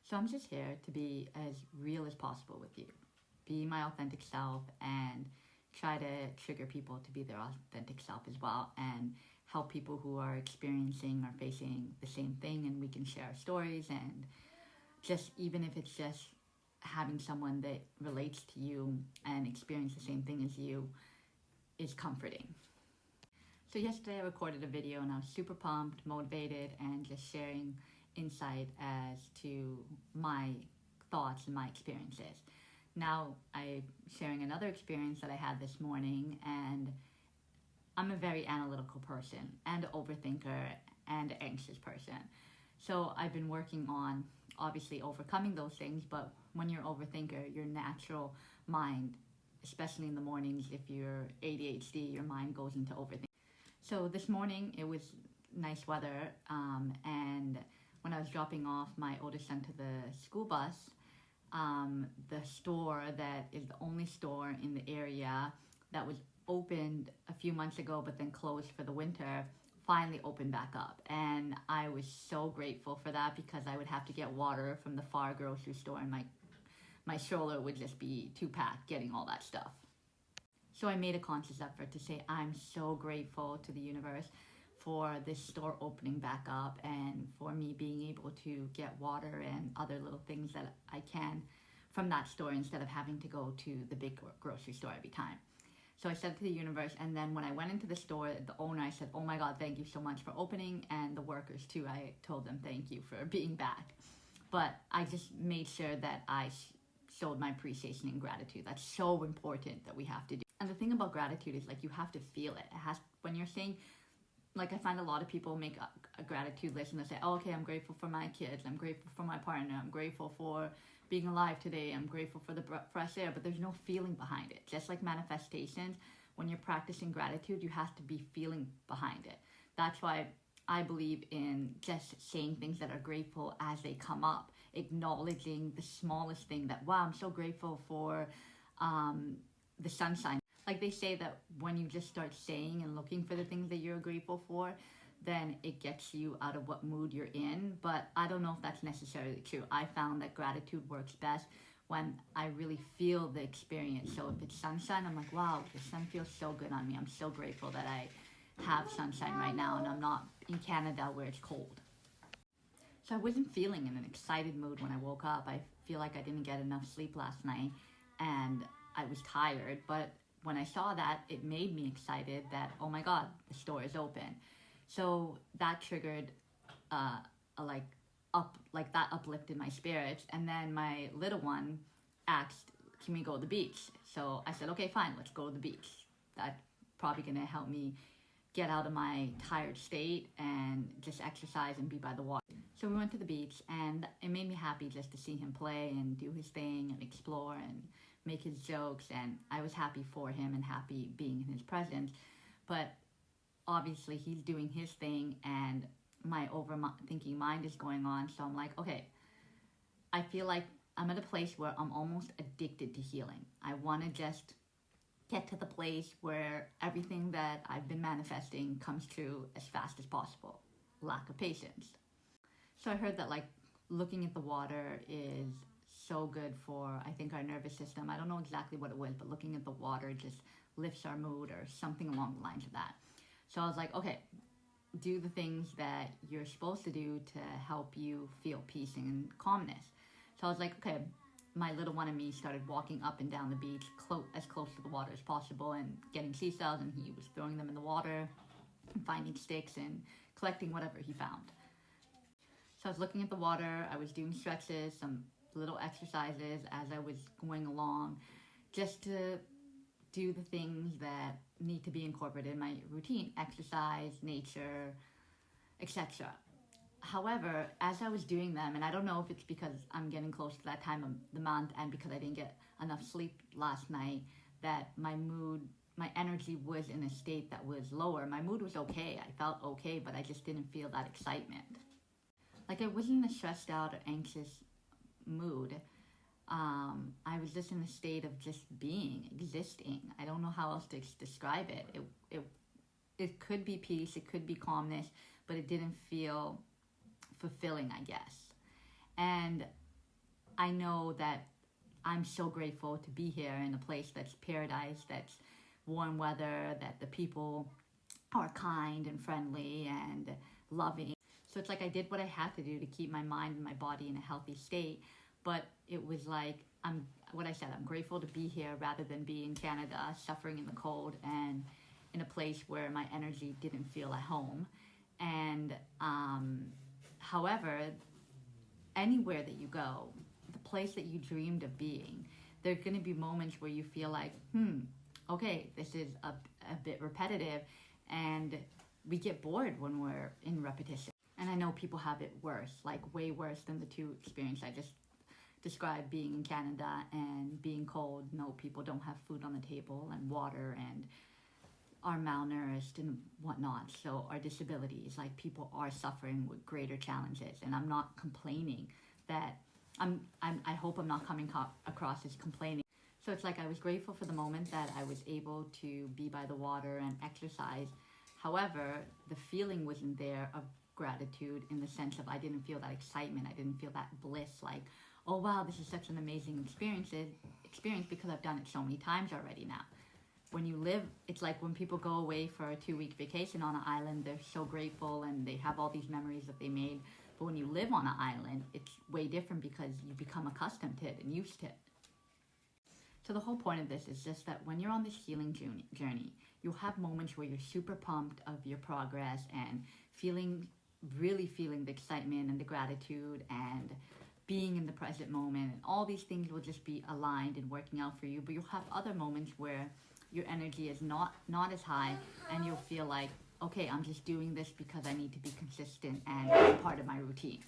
So I'm just here to be as real as possible with you, be my authentic self, and try to trigger people to be their authentic self as well, and help people who are experiencing or facing the same thing, and we can share our stories, and just even if it's just having someone that relates to you and experience the same thing as you is comforting. So yesterday I recorded a video and I was super pumped, motivated, and just sharing insight as to my thoughts and my experiences. Now I'm sharing another experience that I had this morning, and I'm a very analytical person and overthinker and anxious person. So I've been working on obviously overcoming those things, but when you're overthinker, your natural mind, especially in the mornings, if you're ADHD, your mind goes into overthinking. So this morning it was nice weather, and when I was dropping off my oldest son to the school bus, the store that is the only store in the area that was opened a few months ago but then closed for the winter finally opened back up, and I was so grateful for that because I would have to get water from the far grocery store, and my stroller would just be too packed getting all that stuff. So I made a conscious effort to say I'm so grateful to the universe for this store opening back up and for me being able to get water and other little things that I can from that store instead of having to go to the big grocery store every time. So I said to the universe, and then when I went into the store, the owner, I said, oh my God, thank you so much for opening, and the workers too, I told them thank you for being back. But I just made sure that I showed my appreciation and gratitude. That's so important that we have to do. And the thing about gratitude is, like, you have to feel it. It has, when you're saying, like, I find a lot of people make a gratitude list and they say, oh, okay, I'm grateful for my kids, I'm grateful for my partner, I'm grateful for being alive today, I'm grateful for the fresh air, but there's no feeling behind it. Just like manifestations, when you're practicing gratitude, you have to be feeling behind it. That's why I believe in just saying things that are grateful as they come up, acknowledging the smallest thing, that, wow, I'm so grateful for the sunshine. Like they say that when you just start saying and looking for the things that you're grateful for, then it gets you out of what mood you're in. But I don't know if that's necessarily true. I found that gratitude works best when I really feel the experience. So if it's sunshine, I'm like, wow, the sun feels so good on me. I'm so grateful that I have sunshine right now and I'm not in Canada where it's cold. So I wasn't feeling in an excited mood when I woke up. I feel like I didn't get enough sleep last night and I was tired. But when I saw that, it made me excited that, oh my God, the store is open. So that triggered that uplifted my spirits. And then my little one asked, can we go to the beach? So I said, okay, fine, let's go to the beach. That's probably gonna help me get out of my tired state and just exercise and be by the water. So we went to the beach, and it made me happy just to see him play and do his thing and explore and make his jokes, and I was happy for him and happy being in his presence. But obviously he's doing his thing and my overthinking mind is going on, so I'm like, okay, I feel like I'm at a place where I'm almost addicted to healing. I want to just get to the place where everything that I've been manifesting comes true as fast as possible. Lack of patience. So I heard that, like, looking at the water is so good for, I think, our nervous system. I don't know exactly what it was, but looking at the water just lifts our mood or something along the lines of that. So I was like, okay, do the things that you're supposed to do to help you feel peace and calmness. So I was like, okay, my little one and me started walking up and down the beach as close to the water as possible and getting seashells, and he was throwing them in the water and finding sticks and collecting whatever he found. So I was looking at the water, I was doing stretches, some little exercises as I was going along, just to do the things that need to be incorporated in my routine: exercise, nature, etc. However, as I was doing them, and I don't know if it's because I'm getting close to that time of the month and because I didn't get enough sleep last night, that my mood, my energy was in a state that was lower. My mood was okay, I felt okay, but I just didn't feel that excitement. Like, I wasn't in a stressed out or anxious mood. I was just in a state of just being, existing. I don't know how else to describe it. It could be peace, it could be calmness, but it didn't feel fulfilling, I guess. And I know that I'm so grateful to be here in a place that's paradise, that's warm weather, that the people are kind and friendly and loving. So it's like I did what I had to do to keep my mind and my body in a healthy state. But it was like, what I said, I'm grateful to be here rather than be in Canada, suffering in the cold and in a place where my energy didn't feel at home. And however, anywhere that you go, the place that you dreamed of being, there are going to be moments where you feel like, okay, this is a bit repetitive, and we get bored when we're in repetition. And I know people have it worse, like way worse than the two experiences I just described, being in Canada and being cold. No, people don't have food on the table and water and are malnourished and whatnot. So our disabilities, like people are suffering with greater challenges. And I'm not complaining that I hope I'm not coming across as complaining. So it's like I was grateful for the moment that I was able to be by the water and exercise. However, the feeling wasn't there of gratitude in the sense of I didn't feel that excitement. I didn't feel that bliss like, oh wow, this is such an amazing experience because I've done it so many times already now. When you live, it's like when people go away for a 2-week vacation on an island, they're so grateful and they have all these memories that they made. But when you live on an island, it's way different because you become accustomed to it and used to it. So the whole point of this is just that when you're on this healing journey, you'll have moments where you're super pumped of your progress and really feeling the excitement and the gratitude and being in the present moment. And all these things will just be aligned and working out for you. But you'll have other moments where your energy is not as high, and you'll feel like, okay, I'm just doing this because I need to be consistent and it's part of my routine.